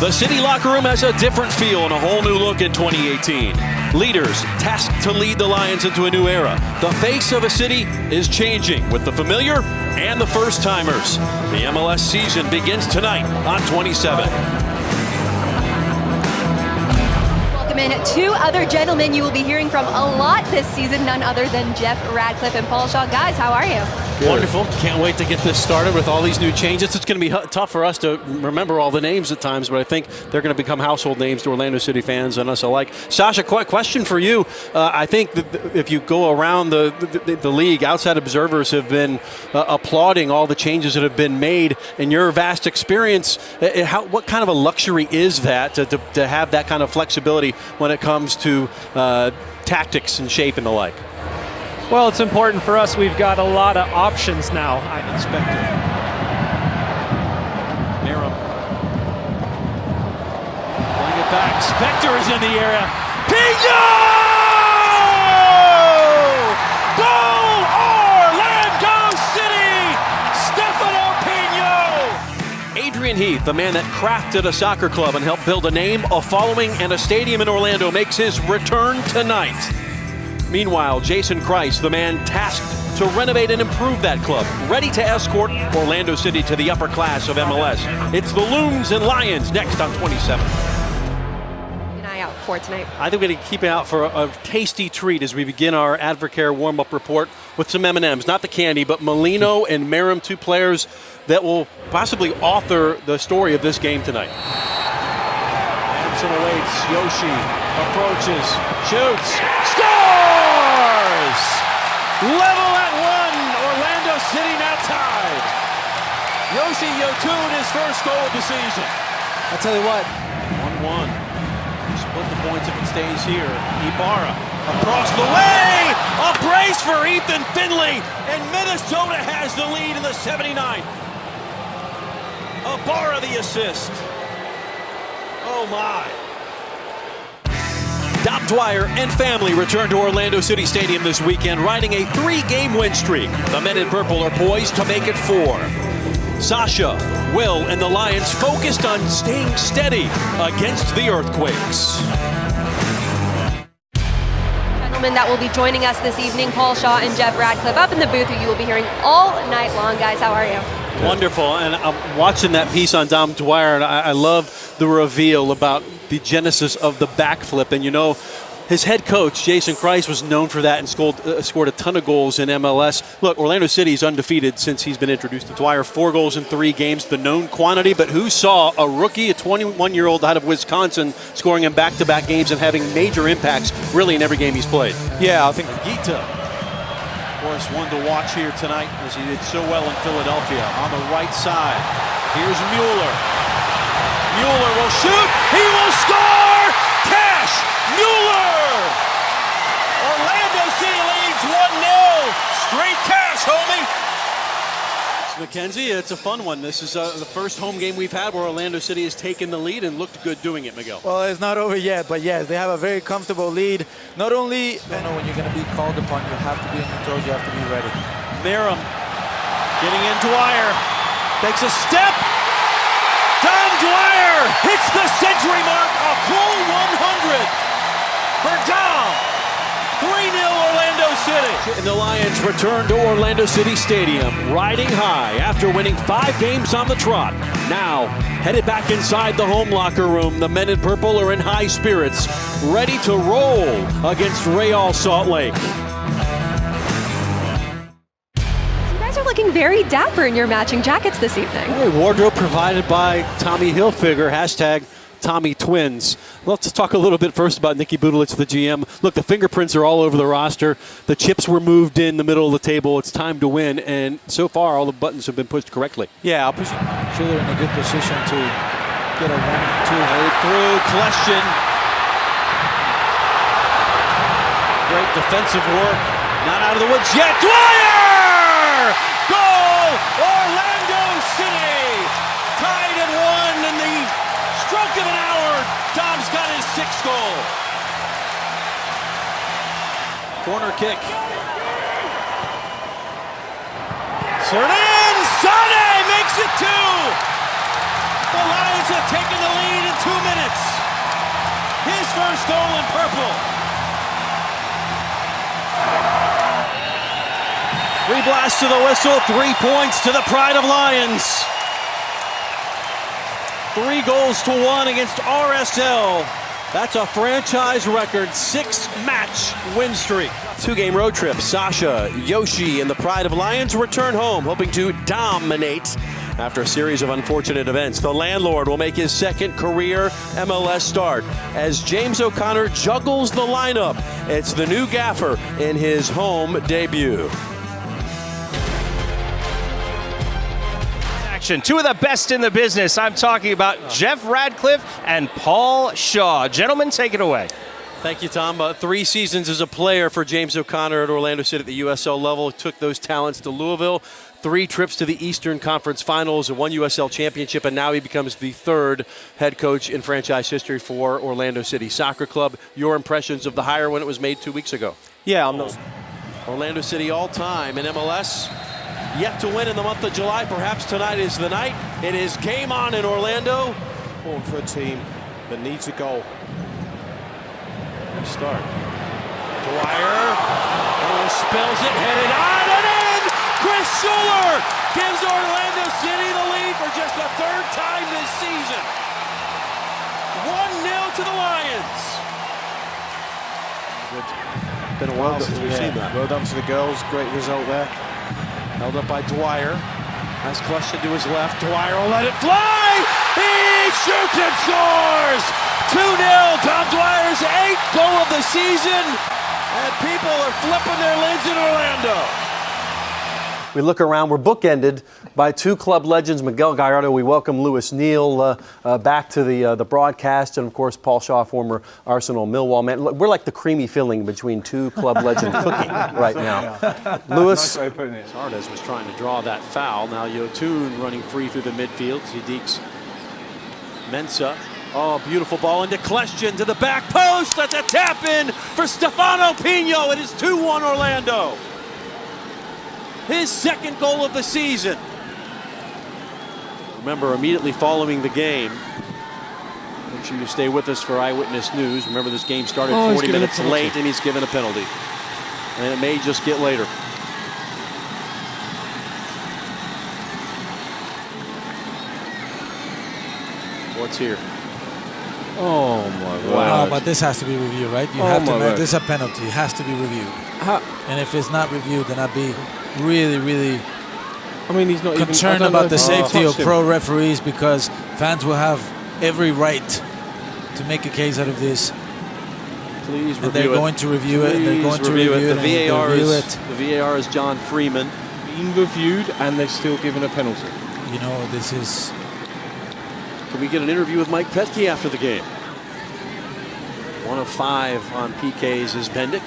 The City locker room has a different feel and a whole new look in 2018. Leaders tasked to lead the Lions into a new era. The face of a city is changing with the familiar and the first-timers. The MLS season begins tonight on 27. Welcome in two other gentlemen you will be hearing from a lot this season, none other than Jeff Radcliffe and Paul Shaw. Guys, how are you? Good. Wonderful. Can't wait to get this started with all these new changes. It's going to be tough for us to remember all the names at times, but I think they're going to become household names to Orlando City fans and us alike. Sasha, question for you. I think that if you go around the league, outside observers have been applauding all the changes that have been made. In your vast experience, what kind of a luxury is that to have that kind of flexibility when it comes to tactics and shape and the like? Well, it's important for us. We've got a lot of options now. Unexpected. Merrim. Bring it back. Spector is in the area. Pino! Goal! Orlando City! Stefano Pino! Adrian Heath, the man that crafted a soccer club and helped build a name, a following, and a stadium in Orlando, makes his return tonight. Meanwhile, Jason Kreis, the man tasked to renovate and improve that club, ready to escort Orlando City to the upper class of MLS. It's the Loons and Lions next on 27. An eye out for tonight. I think we're going to keep an eye out for a tasty treat as we begin our Advocare warm-up report with some M&Ms, not the candy, but Molino and Merrim, two players that will possibly author the story of this game tonight. Anderson awaits. Yoshi approaches, shoots, scores! Level at one. Orlando City now tied. Yoshi Yotun, his first goal of the season. I'll tell you what. 1-1. Split the points if it stays here. Ibarra across the way. A brace for Ethan Finley. And Minnesota has the lead in the 79th. Ibarra the assist. Oh my. Dom Dwyer and family return to Orlando City Stadium this weekend, riding a 3-game win streak. The men in purple are poised to make it 4. Sasha, Will, and the Lions focused on staying steady against the Earthquakes. Gentlemen that will be joining us this evening, Paul Shaw and Jeff Radcliffe, up in the booth, who you will be hearing all night long. Guys, how are you? Wonderful, and I'm watching that piece on Dom Dwyer, and I love the reveal about the genesis of the backflip. And you know, his head coach, Jason Kreis, was known for that and scored a ton of goals in MLS. Look, Orlando City is undefeated since he's been introduced to Dwyer. 4 goals in 3 games, the known quantity. But who saw a rookie, a 21-year-old out of Wisconsin, scoring in back-to-back games and having major impacts really in every game he's played? Yeah, I think Gita, of course, one to watch here tonight as he did so well in Philadelphia. On the right side, here's Mueller. Mueller will shoot. He will score. Cash Mueller. Orlando City leads 1-0. Straight cash, homie. Mackenzie, it's a fun one. This is the first home game we've had where Orlando City has taken the lead and looked good doing it, Miguel. Well, it's not over yet, but yes, they have a very comfortable lead. Not only, you know, when you're going to be called upon, you have to be on your toes, you have to be ready. Merrim getting in. Dwyer takes a step. Dom Dwyer hits the century mark, a full 100 for Dom. 3-0 Orlando City. And the Lions return to Orlando City Stadium, riding high after winning 5 games on the trot. Now, headed back inside the home locker room, the men in purple are in high spirits, ready to roll against Real Salt Lake. Looking very dapper in your matching jackets this evening. Hey, wardrobe provided by Tommy Hilfiger, hashtag Tommy Twins. Let's talk a little bit first about Nicky Budelich, the GM. Look, the fingerprints are all over the roster. The chips were moved in the middle of the table. It's time to win, and so far all the buttons have been pushed correctly. Yeah, I'll push Chiller in a good position to get a 1-2. Right through, question. Great defensive work. Not out of the woods yet. Dwyer! Goal! Orlando City! Tied at 1 in the stroke of an hour. Dom's got his 6th goal. Corner kick. Cernan! Sane makes it 2! The Lions have taken the lead in first goal in purple. Three blasts to the whistle, 3 points to the Pride of Lions. 3 goals to 1 against RSL. That's a franchise record 6-match win streak. 2-game road trip. Sasha, Yoshi, and the Pride of Lions return home, hoping to dominate after a series of unfortunate events. The landlord will make his second career MLS start as James O'Connor juggles the lineup. It's the new gaffer in his home debut. Two of the best in the business. I'm talking about Jeff Radcliffe and Paul Shaw. Gentlemen, take it away. Thank you, Tom. 3 seasons as a player for James O'Connor at Orlando City at the USL level. Took those talents to Louisville. 3 trips to the Eastern Conference Finals and 1 USL championship, and now he becomes the 3rd head coach in franchise history for Orlando City Soccer Club. Your impressions of the hire when it was made 2 weeks ago? Yeah, I'm not. Orlando City all-time in MLS. Yet to win in the month of July. Perhaps tonight is the night. It is game on in Orlando. Important for a team that needs a goal. Start. Dwyer. Oh, spills it, headed on and in! Chris Schuler gives Orlando City the lead for just the 3rd time this season. 1-0 to the Lions. Been a while since we've seen that. Well done to the girls. Great result there. Held up by Dwyer. Has Question to his left. Dwyer will let it fly! He shoots and scores! 2-0. Tom Dwyer's 8th goal of the season. And people are flipping their lids in Orlando. We look around, we're bookended by 2 club legends, Miguel Gallardo. We welcome Louis Neal back to the broadcast, and of course Paul Shaw, former Arsenal Millwall man. We're like the creamy filling between 2 club legends cooking right now. Louis. Sardes was trying to draw that foul. Now Yotun running free through the midfield. Zidik's Mensah. Oh, beautiful ball into Question to the back post. That's a tap in for Stefano Pino. It is 2-1 Orlando. His 2nd goal of the season. Remember, immediately following the game, make sure you stay with us for Eyewitness News. Remember, this game started 40 minutes late, and he's given a penalty. And it may just get later. What's here? Oh my wow, but this has to be reviewed, right? You have to make this a penalty. It has to be reviewed. And if it's not reviewed, then I'd be really he's not concerned about the safety of pro referees, because fans will have every right to make a case out of this. Please review it. They're going to review it. And they're going to review it. The VAR is John Freeman. Being reviewed, and they're still given a penalty. You know, this is. Can we get an interview with Mike Petke after the game? 1 of 5 on PKs is Bendick.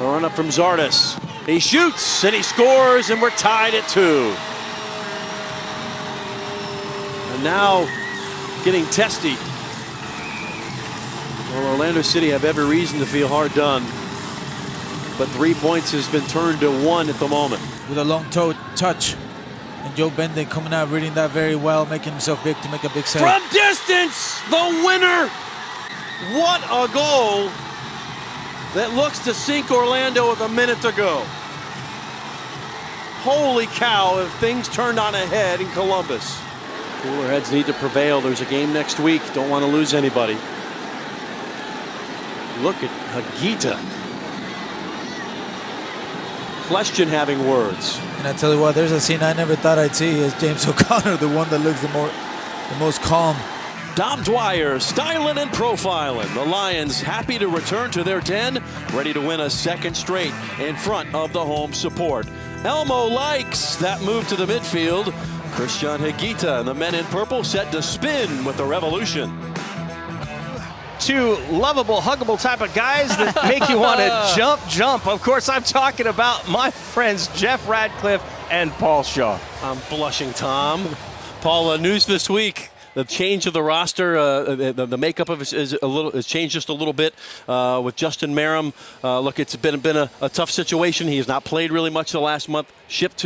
A run up from Zardes. He shoots and he scores, and we're tied at 2. And now getting testy. Well, Orlando City have every reason to feel hard done, but 3 points has been turned to 1 at the moment. With a long toe touch. And Joe Bendick coming out, reading that very well, making himself big to make a big save. From distance, the winner. What a goal that looks to sink Orlando with a minute to go. Holy cow, have things turned on a head in Columbus. Cooler heads need to prevail. There's a game next week. Don't want to lose anybody. Look at Higuita. Question having words. And I tell you what, there's a scene I never thought I'd see, is James O'Connor, the one that looks the most calm. Dom Dwyer styling and profiling. The Lions happy to return to their den, ready to win a 2nd straight in front of the home support. Elmo likes that move to the midfield. Christian Higuita and the men in purple set to spin with the revolution. 2 lovable, huggable type of guys that make you want to jump. Of course, I'm talking about my friends Jeff Radcliffe and Paul Shaw. I'm blushing, Tom. Paul, news this week. the change of the roster, the makeup of it is changed just a little bit with Justin Merrim. Look, it's been a tough situation. He has not played really much the last month. Shipped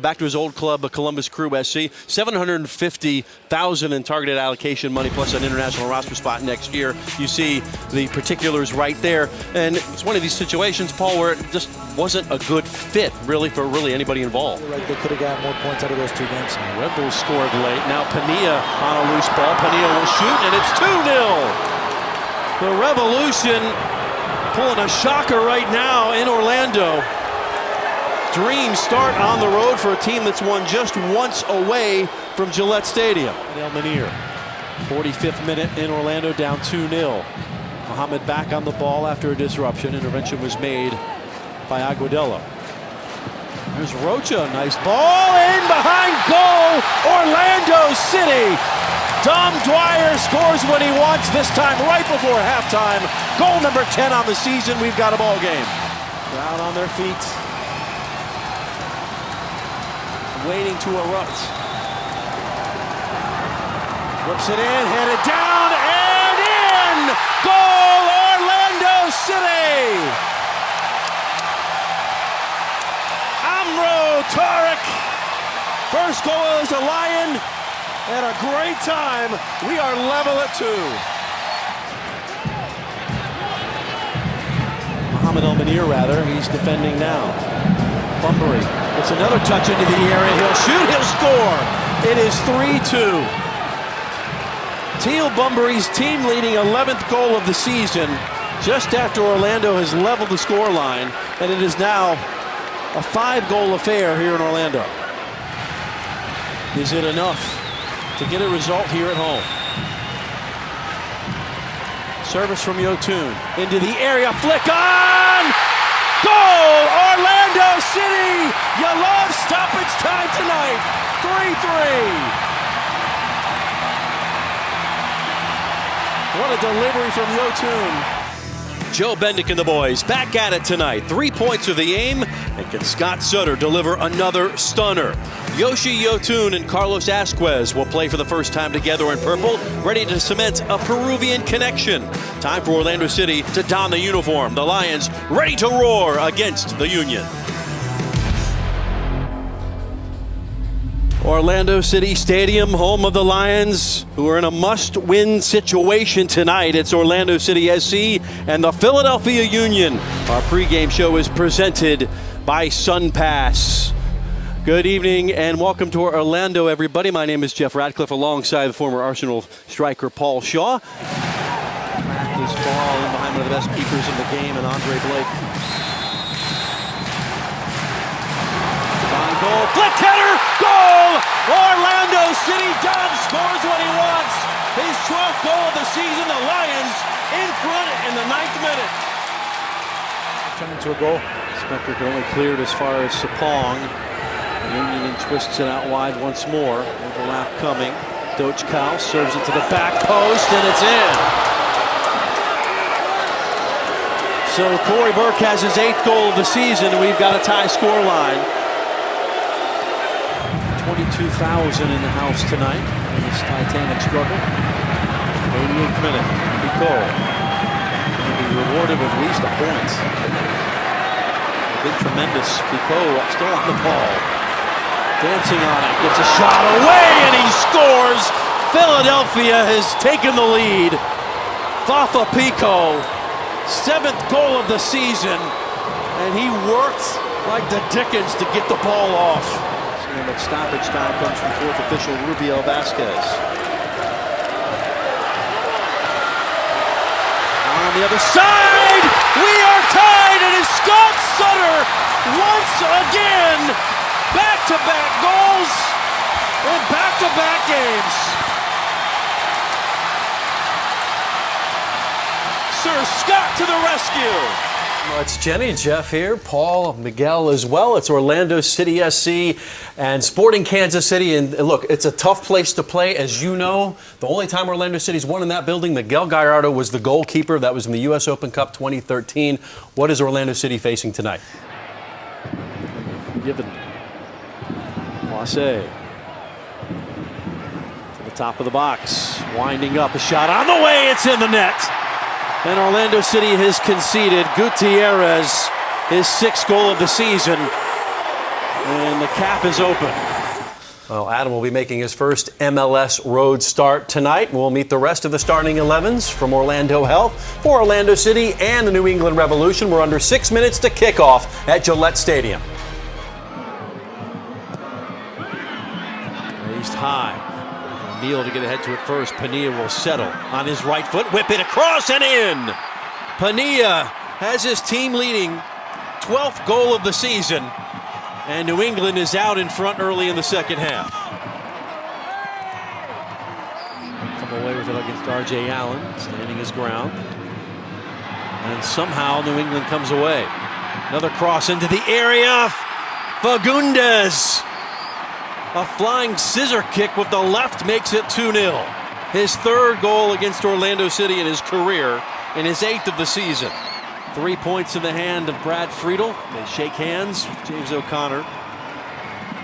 back to his old club, Columbus Crew SC. $750,000 in targeted allocation money plus an international roster spot next year. You see the particulars right there, and it's one of these situations, Paul, where it just wasn't a good fit really for anybody involved. Right, they could have got more points out of those 2 games. Red Bulls scored late. Now Pania on a loose ball. Pania will shoot, and it's 2-0. The Revolution pulling a shocker right now in Orlando. Dreams start on the road for a team that's won just once away from Gillette Stadium. El Manir, 45th minute in Orlando, down 2-0. Mohamed back on the ball after a disruption. Intervention was made by Aguadillo. There's Rocha, nice ball in behind goal, Orlando City. Dom Dwyer scores what he wants, this time right before halftime. Goal number 10 on the season. We've got a ball game. Crowd on their feet, waiting to erupt. Whips it in, headed down and in. Goal, Orlando City. Amro Tarek, first goal as a Lion, and a great time. We are level at 2. Mohamed El Manir, rather, he's defending now. Bunbury gets another touch into the area. He'll shoot, he'll score. It is 3-2. Teal Bunbury's team leading 11th goal of the season, just after Orlando has leveled the scoreline, and it is now a 5-goal affair here in Orlando. Is it enough to get a result here at home? Service from Yotun into the area, flick on! Goal! Orlando City! You love stoppage time tonight. 3-3. What a delivery from Yotun. Joe Bendick and the boys back at it tonight. 3 points of the aim, and can Scott Sutter deliver another stunner? Yoshi Yotun and Carlos Asquez will play for the first time together in purple, ready to cement a Peruvian connection. Time for Orlando City to don the uniform. The Lions ready to roar against the Union. Orlando City Stadium, home of the Lions, who are in a must-win situation tonight. It's Orlando City SC and the Philadelphia Union. Our pregame show is presented by SunPass. Good evening and welcome to Orlando, everybody. My name is Jeff Radcliffe, alongside the former Arsenal striker Paul Shaw. Cracked this ball in behind one of the best keepers in the game, and Andre Blake. Goal, flick header, goal! Orlando City, Dom scores what he wants. His 12th goal of the season, the Lions in front in the 9th minute. Turn into a goal. Spector can only clear it as far as Sapong. Union twists it out wide once more. Overlap coming. Doach Cal serves it to the back post, and it's in. So Corey Burke has his 8th goal of the season, and we've got a tie score line. 22,000 in the house tonight in this Titanic struggle. 88th minute, Nicole will be rewarded with at least a point. A big tremendous Picot still on the ball. Dancing on it, gets a shot away, and he scores! Philadelphia has taken the lead. Fafa Pico, 7th goal of the season, and he worked like the Dickens to get the ball off. And the stoppage time comes from 4th official Rubiel Vasquez. On the other side, we are tied. It is Scott Sutter once again. Back-to-back goals in back-to-back games. Sir Scott to the rescue. Well, it's Jenny, Jeff here, Paul, Miguel as well. It's Orlando City SC and Sporting Kansas City. And look, it's a tough place to play, as you know. The only time Orlando City's won in that building, Miguel Gallardo was the goalkeeper. That was in the U.S. Open Cup 2013. What is Orlando City facing tonight? Given. Poissé. To the Top of the box, winding up, a shot on the way, it's in the net. And Orlando City has conceded. Gutierrez, his 6th goal of the season. And the cap is open. Well, Adam will be making his first MLS road start tonight. We'll meet the rest of the starting 11s from Orlando Health for Orlando City and the New England Revolution. We're under 6 minutes to kick off at Gillette Stadium. Raised high. Neal to get ahead to it first. Pania will settle on his right foot, whip it across and in. Pania has his team leading 12th goal of the season, and New England is out in front early in the second half. Come away with it against R.J. Allen, standing his ground. And somehow New England comes away. Another cross into the area. Fagundes. A flying scissor kick with the left makes it 2-0. His 3rd goal against Orlando City in his career, and his 8th of the season. 3 points in the hand of Brad Friedel. They shake hands with James O'Connor.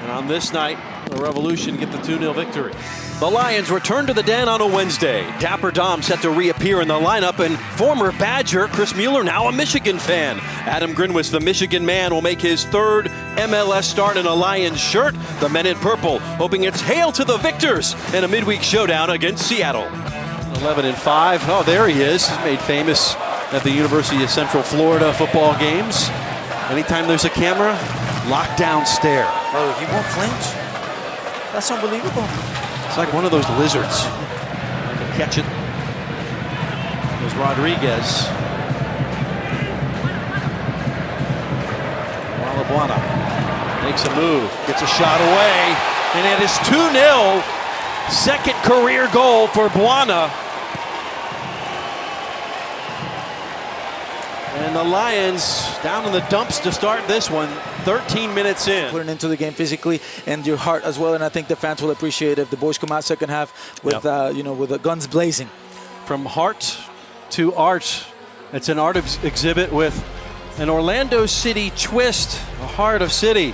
And on this night, the Revolution get the 2-0 victory. The Lions return to the Den on a Wednesday. Dapper Dom set to reappear in the lineup, and former Badger Chris Mueller now a Michigan fan. Adam Grinwis, the Michigan man, will make his 3rd MLS start in a Lions shirt. The men in purple hoping it's hail to the victors in a midweek showdown against Seattle. 11-5. Oh, there he is. He's made famous at the University of Central Florida football games. Anytime there's a camera, lockdown stare. Oh, he won't flinch? That's unbelievable. It's like one of those lizards. I can catch it. There's Rodriguez. Buana makes a move, gets a shot away, and it is 2-0. 2nd career goal for Buana. And the Lions down in the dumps to start this one, 13 minutes in. Putting into the game physically and your heart as well, and I think the fans will appreciate if the boys come out second half with with the guns blazing. From heart to art. It's an art exhibit with an Orlando City twist, a heart of city.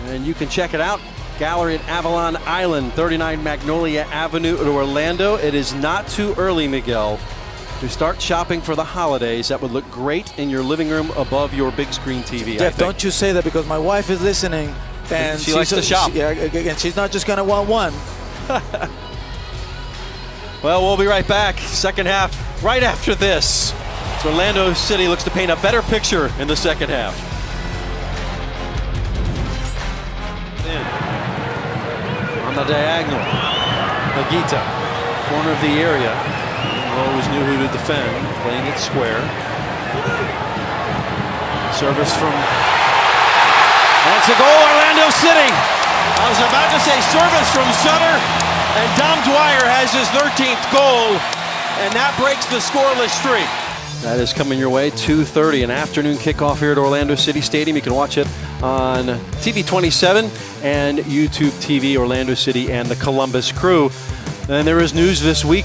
And you can check it out. Gallery at Avalon Island, 39 Magnolia Avenue in Orlando. It is not too early, Miguel, to start shopping for the holidays. That would look great in your living room above your big screen TV. Jeff, don't you say that, because my wife is listening and she likes to shop. And she's not just going to want one. Well, we'll be right back. Second half, right after this. So Orlando City looks to paint a better picture in the second half. In. On the diagonal, Higuita, corner of the area. Always knew who to defend, playing it square. Service from... That's a goal, Orlando City! I was about to say service from Sutter, and Dom Dwyer has his 13th goal, and that breaks the scoreless streak. That is coming your way, 2:30, an afternoon kickoff here at Orlando City Stadium. You can watch it on TV 27 and YouTubeTV, Orlando City and the Columbus Crew. And there is news this week,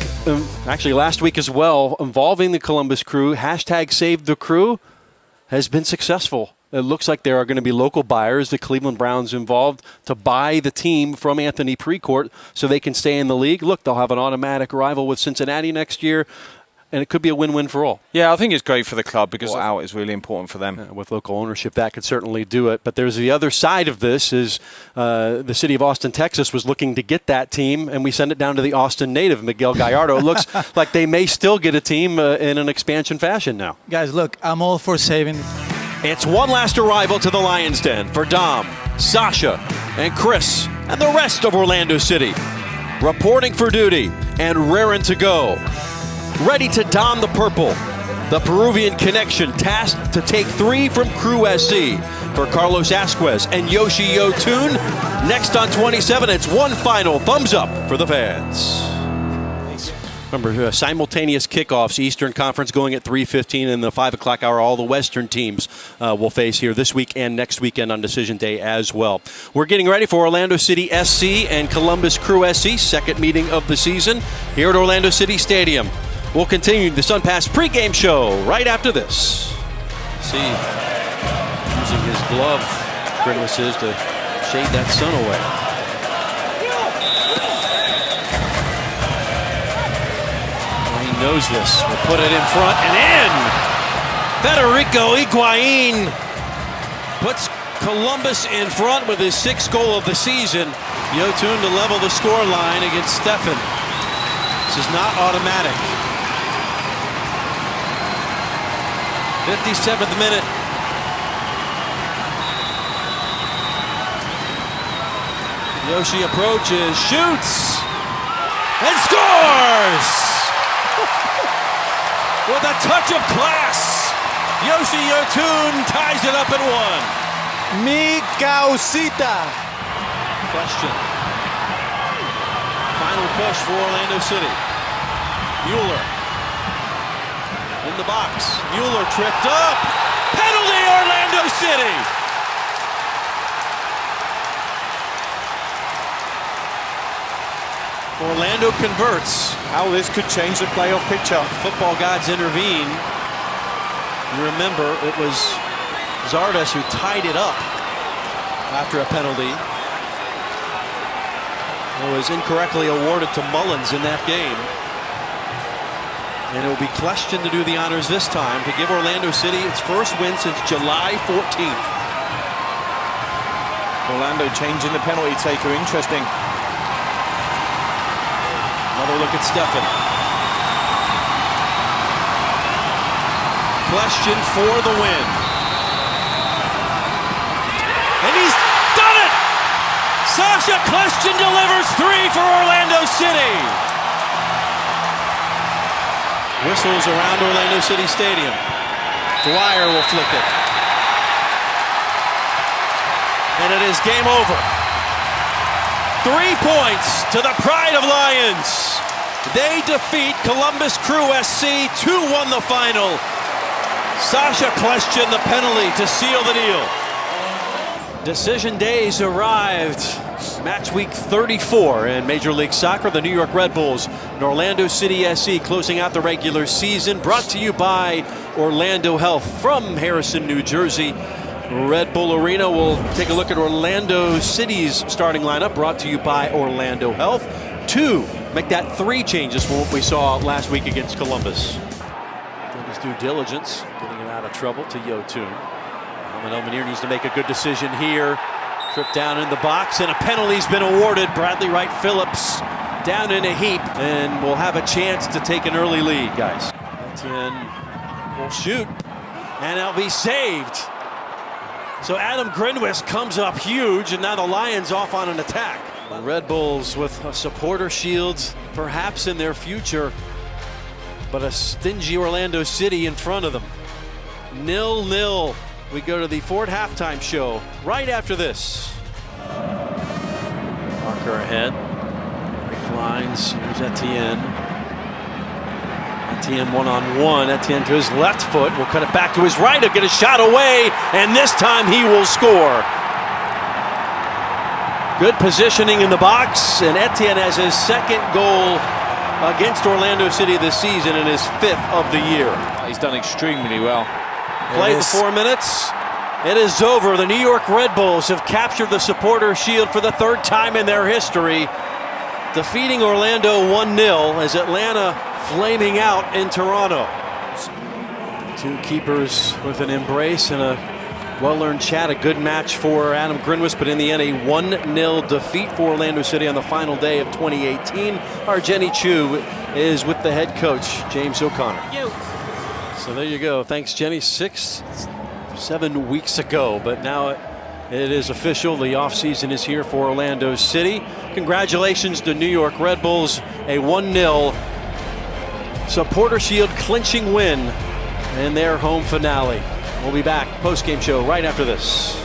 actually last week as well, involving the Columbus Crew. Hashtag Save the Crew has been successful. It looks like there are going to be local buyers, the Cleveland Browns involved, to buy the team from Anthony Precourt so they can stay in the league. Look, they'll have an automatic rival with Cincinnati next year, and it could be a win-win for all. Yeah, I think it's great for the club because out is really important for them. With local ownership, that could certainly do it. But there's the other side of this is the city of Austin, Texas was looking to get that team, and we send it down to the Austin native, Miguel Gallardo. It looks like they may still get a team in an expansion fashion now. Guys, look, I'm all for saving. It's one last arrival to the Lions Den for Dom, Sasha, and Chris, and the rest of Orlando City. Reporting for duty and raring to go. Ready to don the purple. The Peruvian connection tasked to take 3 from Crew SC for Carlos Asquez and Yoshi Yotun. Next on 27, it's one final thumbs up for the fans. Remember, simultaneous kickoffs, Eastern Conference going at 3:15 and the 5 o'clock hour. All the Western teams will face here this week and next weekend on Decision Day as well. We're getting ready for Orlando City SC and Columbus Crew SC, second meeting of the season here at Orlando City Stadium. We'll continue the Sun Pass pregame show right after this. See, using his glove, Grinwis is to shade that sun away. knows this. Will put it in front and in. Federico Higuain puts Columbus in front with his 6th goal of the season. Yotun to level the score line against Stefan. This is not automatic. 57th minute. Yoshi approaches, shoots, and scores! With a touch of class, Yoshi Yotun ties it up at 1. Mi causita. Question. Final push for Orlando City. Mueller in the box. Mueller tripped up. Penalty, Orlando City! Orlando converts. How this could change the playoff picture. Football gods intervene. You remember it was Zardes who tied it up after a penalty. It was incorrectly awarded to Mullins in that game. And it will be Kleshton to do the honors this time to give Orlando City its first win since July 14th. Orlando changing the penalty taker. Interesting. Another look at Stefan. Kleshton for the win. And he's done it! Sasha Kleshton delivers 3 for Orlando City. Whistles around Orlando City Stadium. Dwyer will flick it. And it is game over. 3 points to the Pride of Lions. They defeat Columbus Crew SC 2-1 the final. Sasha Kleshton the penalty to seal the deal. Decision days arrived. Match week 34 in Major League Soccer. The New York Red Bulls and Orlando City SC closing out the regular season. Brought to you by Orlando Health from Harrison, New Jersey. Red Bull Arena. We'll take a look at Orlando City's starting lineup, brought to you by Orlando Health. 2, make that 3 changes from what we saw last week against Columbus. Did his due diligence, getting it out of trouble to Yotun. Elmenier needs to make a good decision here. Trip down in the box, and a penalty's been awarded. Bradley Wright Phillips down in a heap, and will have a chance to take an early lead, guys. Etienne will shoot, and it'll be saved. So Adam Grinwis comes up huge, and now the Lions off on an attack. The Red Bulls with a supporter shield perhaps in their future, but a stingy Orlando City in front of them. 0-0. We go to the Ford halftime show right after this. Parker ahead. Break lines. Here's Etienne. Etienne one-on-one. Etienne to his left foot. Will cut it back to his right. He'll get a shot away, and this time he will score. Good positioning in the box, and Etienne has his 2nd goal against Orlando City this season and his 5th of the year. He's done extremely well. Played the 4 minutes. It is over. The New York Red Bulls have captured the supporter shield for the 3rd time in their history, defeating Orlando 1-0 as Atlanta flaming out in Toronto. 2 keepers with an embrace and a well-earned chat. A good match for Adam Grinwis, but in the end a 1-0 defeat for Orlando City on the final day of 2018. Our Jenny Chu is with the head coach, James O'Connor. So there you go. Thanks, Jenny. 6-7 weeks ago, but now it is official. The offseason is here for Orlando City. Congratulations to New York Red Bulls. A 1-0 supporter shield clinching win in their home finale. We'll be back post-game show right after this.